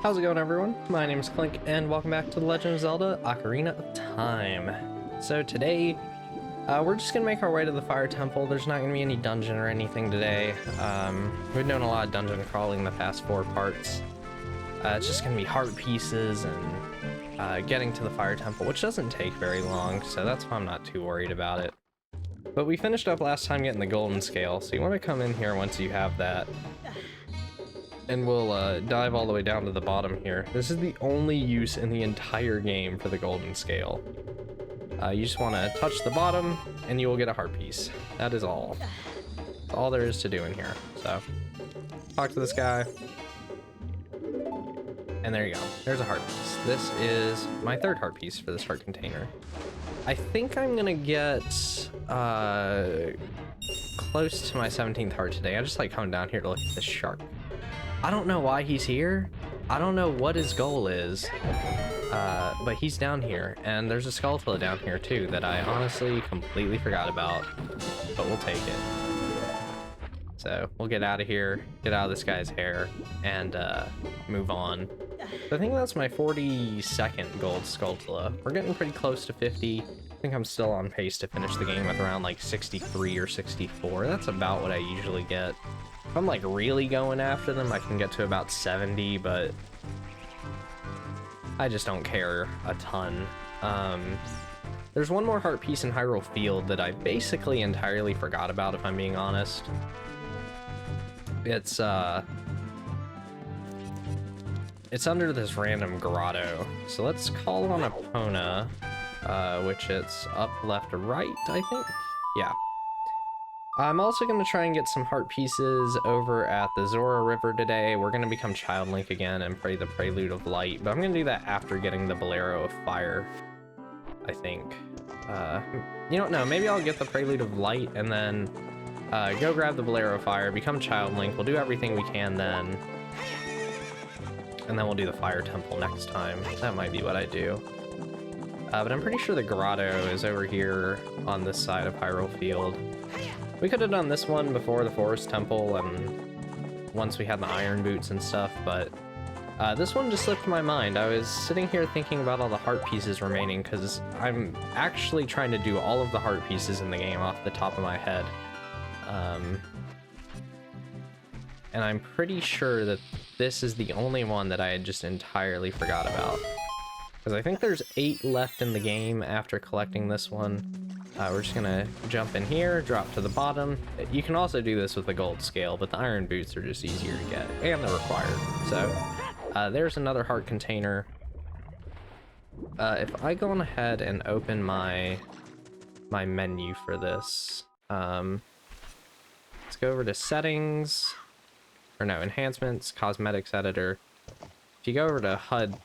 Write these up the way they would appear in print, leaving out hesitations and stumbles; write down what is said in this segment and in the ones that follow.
How's it going, everyone? My name is Clink, and welcome back to the Legend of Zelda: Ocarina of Time. So today, we're just gonna make our way to the Fire Temple. There's not gonna be any dungeon or anything today. We've done a lot of dungeon crawling the past 4 parts. It's just gonna be heart pieces and getting to the Fire Temple, which doesn't take very long, so that's why I'm not too worried about it. But we finished up last time getting the golden scale, so you want to come in here once you have that. And we'll dive all the way down to the bottom here. This is the only use in the entire game for the golden scale. You just want to touch the bottom and you will get a heart piece. That is all. That's all there is to do in here. So, talk to this guy. And there you go. There's a heart piece. This is my 3rd heart piece for this heart container. I think I'm gonna get close to my 17th heart today. I just like coming down here to look at this shark. I don't know why he's here. I don't know what his goal is, but he's down here, and there's a Skulltula down here too that I honestly completely forgot about, but we'll take it. So we'll get out of here, get out of this guy's hair, and move on. So I think that's my 42nd gold Skulltula. We're getting pretty close to 50. I think I'm still on pace to finish the game with around like 63 or 64. That's about what I usually get. If I'm like really going after them, I can get to about 70, but I just don't care a ton. There's one more heart piece in Hyrule Field that I basically entirely forgot about, if I'm being honest. It's under this random grotto. So let's call on Epona, which it's up, left, or right, I think? Yeah. I'm also going to try and get some heart pieces over at the Zora River today. We're going to become Child Link again and play the Prelude of Light, but I'm going to do that after getting the Bolero of Fire, I think. You don't know, maybe I'll get the Prelude of Light and then go grab the Bolero of Fire, become Child Link. We'll do everything we can then, and then we'll do the Fire Temple next time. That might be what I do. But I'm pretty sure the grotto is over here on this side of Hyrule Field. We could have done this one before the Forest Temple and once we had the iron boots and stuff, but this one just slipped my mind. I was sitting here thinking about all the heart pieces remaining because I'm actually trying to do all of the heart pieces in the game off the top of my head. And I'm pretty sure that this is the only one that I had just entirely forgot about. Because I think there's 8 left in the game after collecting this one. We're just gonna jump in here, drop to the bottom. You can also do this with the gold scale, but the iron boots are just easier to get, and they're required. So, there's another heart container. If I go on ahead and open my menu for this, let's go over to settings, or no, enhancements, cosmetics editor. If you go over to HUD,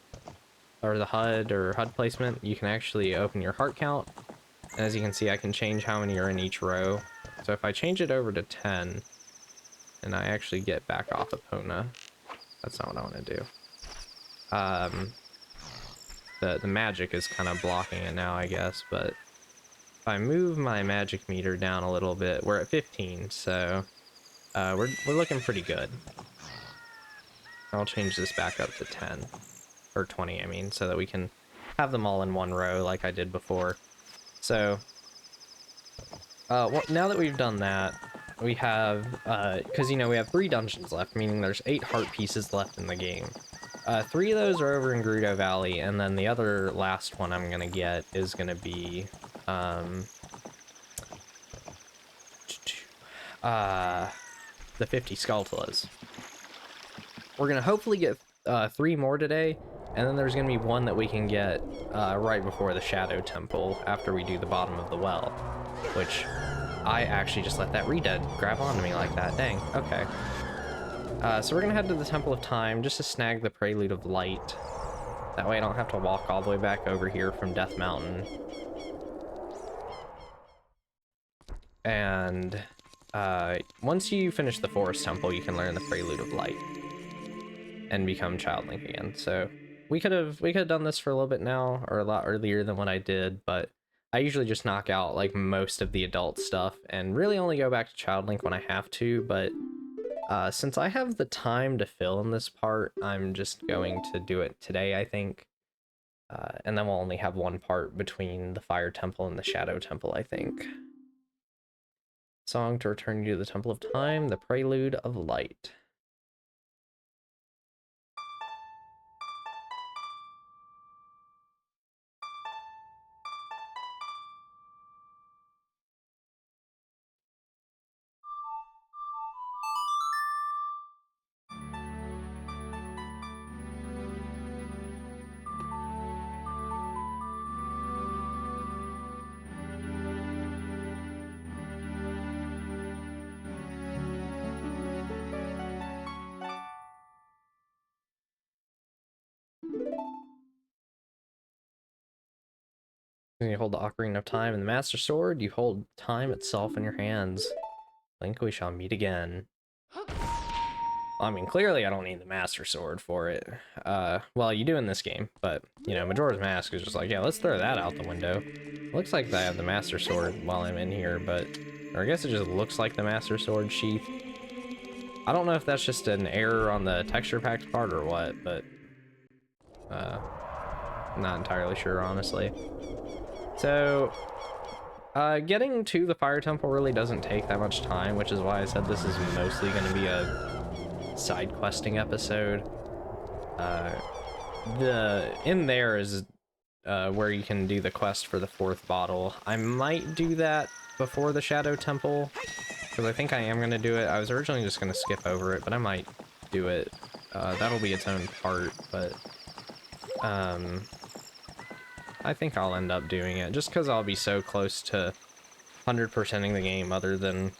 or the HUD or HUD placement, you can actually open your heart count. And as you can see, I can change how many are in each row. So if I change it over to 10, and I actually get back off Epona, that's not what I want to do. The magic is kind of blocking it now, I guess, but if I move my magic meter down a little bit, we're at 15, so we're looking pretty good. I'll change this back up to 10, or 20, I mean, so that we can have them all in one row like I did before. So, well, now that we've done that, we have, because, you know, we have 3 dungeons left, meaning there's 8 heart pieces left in the game. 3 of those are over in Gerudo Valley, and then the other last one I'm going to get is going to be, the 50 Skulltulas. We're going to hopefully get 3 more today. And then there's going to be one that we can get right before the Shadow Temple after we do the bottom of the well, which I actually just let that Redead grab onto me like that. Dang, okay. So we're going to head to the Temple of Time just to snag the Prelude of Light. That way I don't have to walk all the way back over here from Death Mountain. And once you finish the Forest Temple, you can learn the Prelude of Light and become Child Link again. So we could have done this for a little bit now, or a lot earlier than what I did, but I usually just knock out like most of the adult stuff and really only go back to Child Link when I have to. But Since I have the time to fill in this part, I'm just going to do it today, I think. And then we'll only have one part between the Fire Temple and the Shadow Temple, I think. Song to return you to the Temple of Time, the Prelude of Light. You hold the Ocarina of Time and the Master Sword, you hold time itself in your hands. Link, we shall meet again. I mean, clearly I don't need the Master Sword for it. Well, you do in this game, but, you know, Majora's Mask is just like, yeah, let's throw that out the window. Looks like I have the Master Sword while I'm in here, but... Or I guess it just looks like the Master Sword sheath. I don't know if that's just an error on the texture pack part or what, but... not entirely sure, honestly. So... getting to the Fire Temple really doesn't take that much time, which is why I said this is mostly going to be a side questing episode. In there is where you can do the quest for the 4th bottle. I might do that before the Shadow Temple, because I think I am going to do it. I was originally just going to skip over it, but I might do it. That'll be its own part, but I think I'll end up doing it, just because I'll be so close to 100%ing the game other than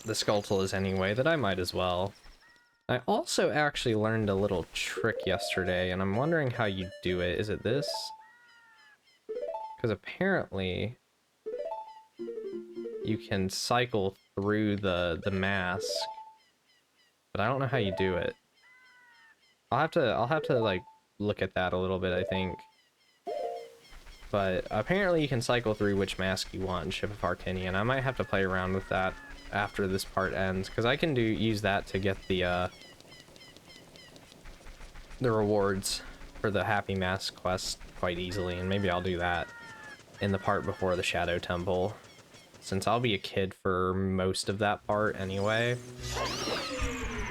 the Skulltula is anyway, that I might as well. I also actually learned a little trick yesterday, and I'm wondering how you do it. Is it this? Because apparently you can cycle through the mask, but I don't know how you do it. I'll have to like look at that a little bit, I think. But apparently you can cycle through which mask you want in Ship of Harkinian. I might have to play around with that after this part ends, because I can use that to get the rewards for the Happy Mask quest quite easily, and maybe I'll do that in the part before the Shadow Temple, since I'll be a kid for most of that part anyway.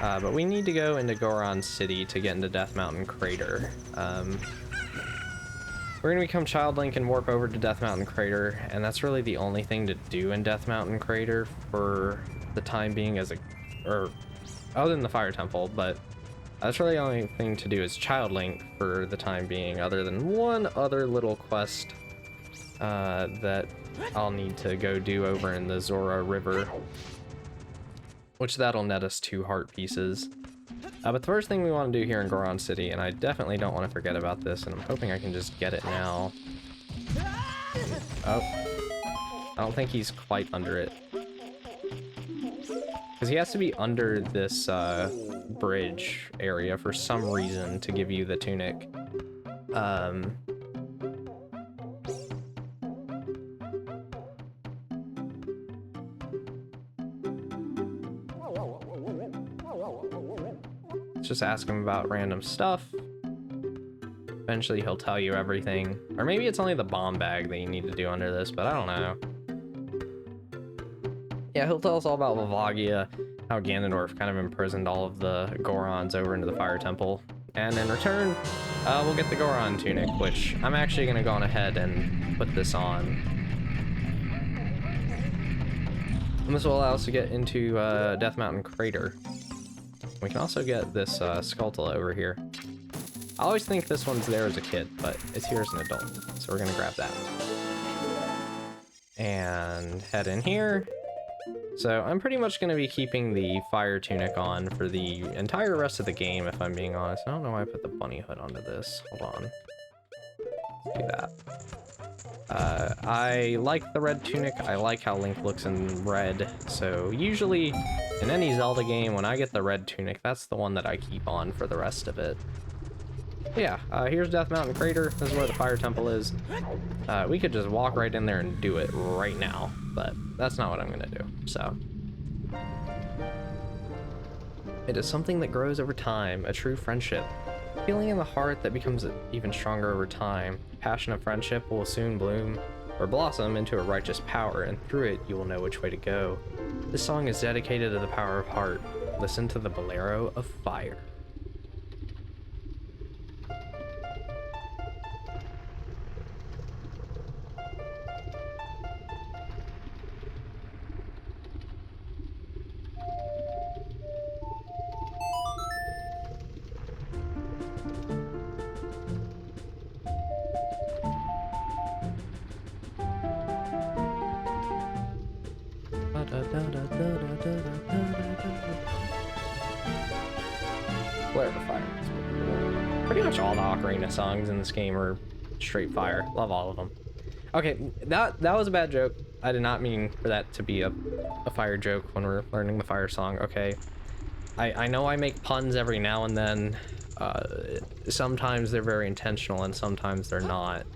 But we need to go into Goron City to get into Death Mountain Crater. We're gonna become Child Link and warp over to Death Mountain Crater, and that's really the only thing to do in Death Mountain Crater for the time being, or other than the Fire Temple, but that's really the only thing to do is Child Link for the time being, other than one other little quest that I'll need to go do over in the Zora River, which that'll net us 2 heart pieces. But the first thing we want to do here in Goron City, and I definitely don't want to forget about this, and I'm hoping I can just get it now. Oh. I don't think he's quite under it. Because he has to be under this bridge area for some reason to give you the tunic. Just ask him about random stuff. Eventually he'll tell you everything. Or maybe it's only the bomb bag that you need to do under this, but I don't know. Yeah, he'll tell us all about Livagia, how Ganondorf kind of imprisoned all of the Gorons over into the Fire Temple. And in return, we'll get the Goron Tunic, which I'm actually going to go on ahead and put this on. And this will allow us to get into Death Mountain Crater. We can also get this Skulltula over here. I always think this one's there as a kid, but it's here as an adult, so we're gonna grab that. And head in here. So I'm pretty much gonna be keeping the Fire Tunic on for the entire rest of the game, if I'm being honest. I don't know why I put the bunny hood onto this. Hold on. Let's do that. I like the red tunic. I like how Link looks in red. So usually in any Zelda game, when I get the red tunic, that's the one that I keep on for the rest of it. But yeah, here's Death Mountain Crater. This is where the Fire Temple is. We could just walk right in there and do it right now, but that's not what I'm gonna do, so. It is something that grows over time, a true friendship. Feeling in the heart that becomes even stronger over time. Passion of friendship will soon bloom or blossom into a righteous power, and through it you will know which way to go. This song is dedicated to the power of heart. Listen to the Bolero of Fire. Bolero of Fire. Pretty much all the Ocarina songs in this game are straight fire. Love all of them. Okay, that was a bad joke. I did not mean for that to be a fire joke when we're learning the fire song. Okay, I know I make puns every now and then. Sometimes they're very intentional and sometimes they're not.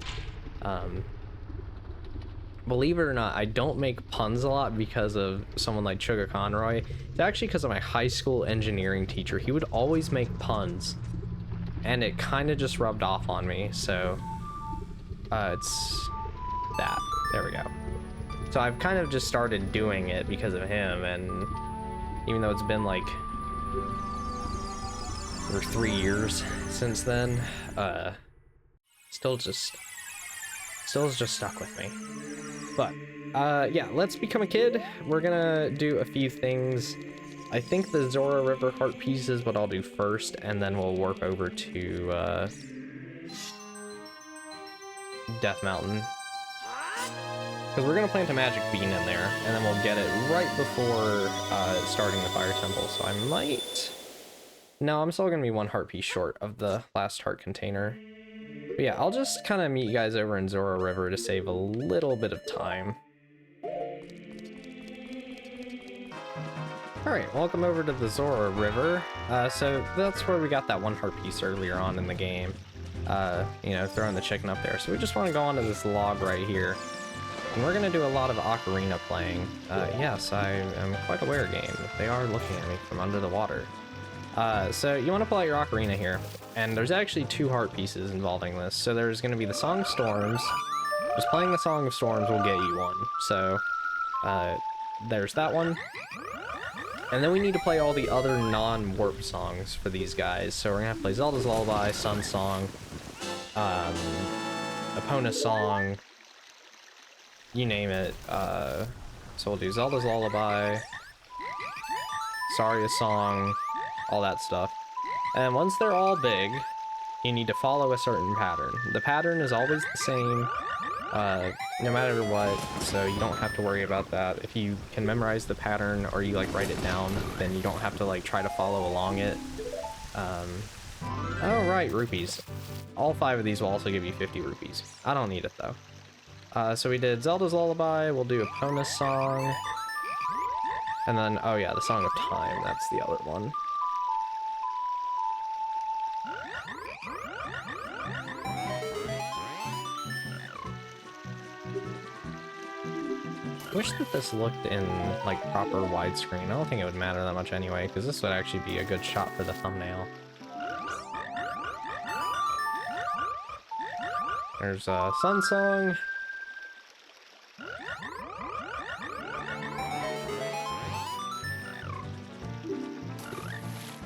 Believe it or not, I don't make puns a lot because of someone like Sugar Conroy. It's actually because of my high school engineering teacher. He would always make puns, and it kind of just rubbed off on me, so it's that. There we go. So I've kind of just started doing it because of him, and even though it's been like over 3 years since then, still just stuck with me. But yeah, let's become a kid. We're gonna do a few things. I think the Zora River heart piece is what I'll do first, and then we'll warp over to Death Mountain, because we're gonna plant a magic bean in there, and then we'll get it right before starting the fire temple. So I might... No, I'm still gonna be one heart piece short of the last heart container. But yeah, I'll just kind of meet you guys over in Zora River to save a little bit of time. Alright, welcome over to the Zora River. So that's where we got that one heart piece earlier on in the game. You know, throwing the chicken up there. So we just want to go onto this log right here. And we're going to do a lot of Ocarina playing. Yes, I am quite aware, game, that they are looking at me from under the water. So you want to pull out your Ocarina here, and there's actually 2 heart pieces involving this. So there's going to be the Song of Storms. Just playing the Song of Storms will get you one. So there's that one. And then we need to play all the other non-warp songs for these guys. So we're going to have to play Zelda's Lullaby, Sun Song, Epona's Song, you name it. So we'll do Zelda's Lullaby, Saria's Song, all that stuff. And once they're all big, you need to follow a certain pattern. The pattern is always the same, no matter what, so you don't have to worry about that. If you can memorize the pattern or you like write it down, then you don't have to like try to follow along it. Oh right, rupees. All 5 of these will also give you 50 rupees. I don't need it though. So we did Zelda's Lullaby, we'll do Epona's Song, and then, oh yeah, the Song of Time, that's the other one. I wish that this looked in like proper widescreen. I don't think it would matter that much anyway, because this would actually be a good shot for the thumbnail. There's Sun Song.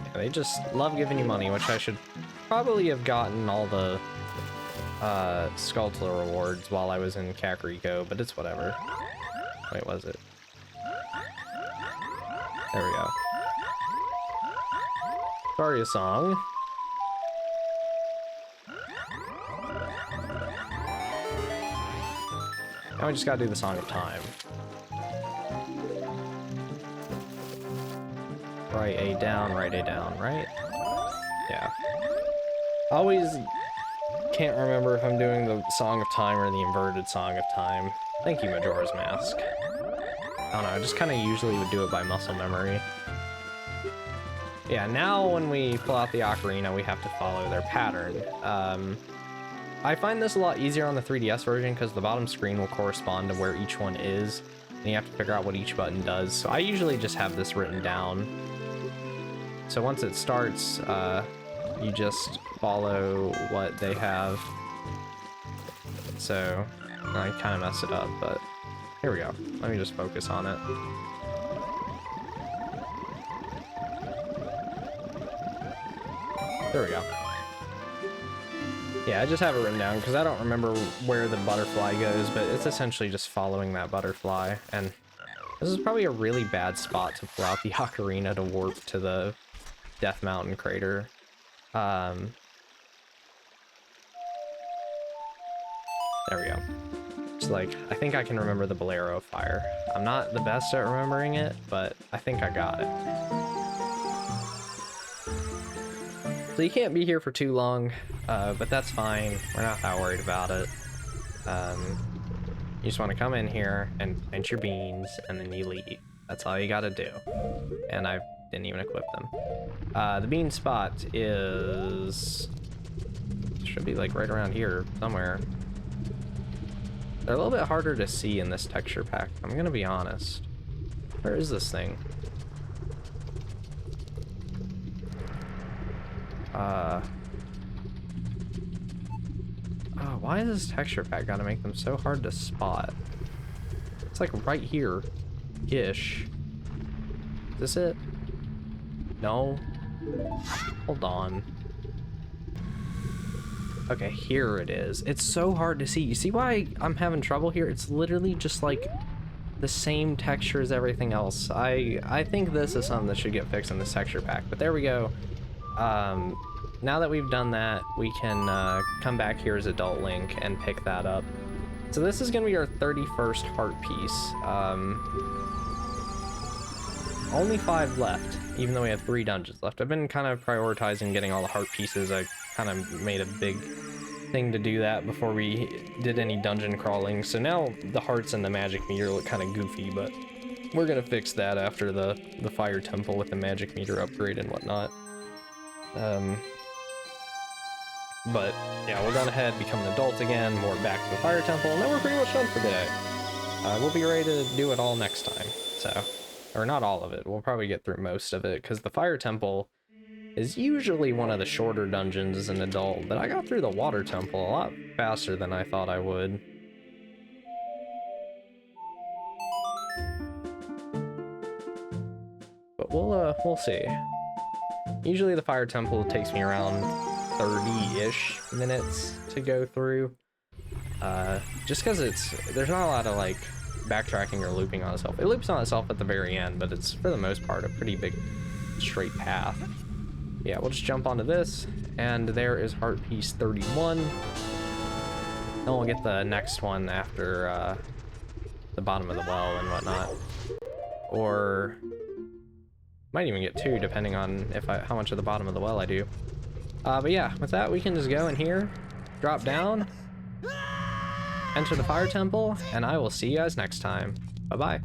Yeah, they just love giving you money, which I should probably have gotten all the Skulltula rewards while I was in Kakariko, but it's whatever. Wait, was it? There we go. Sorry, a song. Now we just gotta do the Song of Time. Right A down, right A down, right? Yeah. I always can't remember if I'm doing the Song of Time or the inverted Song of Time. Thank you, Majora's Mask. I don't know, I just kind of usually would do it by muscle memory. Yeah, now when we pull out the Ocarina, we have to follow their pattern. I find this a lot easier on the 3DS version because the bottom screen will correspond to where each one is, and you have to figure out what each button does. So I usually just have this written down. So once it starts, you just follow what they have. So I kind of messed it up, but here we go. Let me just focus on it. There we go. Yeah, I just have it written down because I don't remember where the butterfly goes, but it's essentially just following that butterfly. And this is probably a really bad spot to pull out the ocarina to warp to the Death Mountain crater. There we go. It's like, I think I can remember the Bolero of Fire. I'm not the best at remembering it, but I think I got it. So you can't be here for too long, but that's fine. We're not that worried about it. You just want to come in here and plant your beans, and then you leave. That's all you gotta do. And I didn't even equip them. The bean spot is... should be like right around here somewhere. They're a little bit harder to see in this texture pack, I'm gonna be honest. Where is this thing? Oh, why is this texture pack gotta make them so hard to spot? It's like right here-ish. Is this it? No? Hold on. Okay, here it is. It's so hard to see. You see why I'm having trouble here? It's literally just like the same texture as everything else. I think this is something that should get fixed in this texture pack, but there we go. Now that we've done that, we can come back here as Adult Link and pick that up. So this is gonna be our 31st heart piece. Only 5 left, even though we have 3 dungeons left. I've been kind of prioritizing getting all the heart pieces. I kind of made a big thing to do that before we did any dungeon crawling. So now the hearts and the magic meter look kind of goofy, but we're gonna fix that after the fire temple with the magic meter upgrade and whatnot. But yeah, we're gonna head, become an adult again, more back to the fire temple, and then we're pretty much done for today. We'll be ready to do it all next time. So, or not all of it, we'll probably get through most of it, because the fire temple is usually one of the shorter dungeons as an adult, but I got through the water temple a lot faster than I thought I would. But we'll see. Usually the fire temple takes me around 30-ish minutes to go through. Just because there's not a lot of like backtracking or looping on itself. It loops on itself at the very end, but it's for the most part a pretty big straight path. Yeah, we'll just jump onto this, and there is heart piece 31. Then we'll get the next one after the bottom of the well and whatnot. Or might even get 2 depending on how much of the bottom of the well I do. But yeah, with that we can just go in here, drop down, enter the fire temple, and I will see you guys next time. Bye-bye.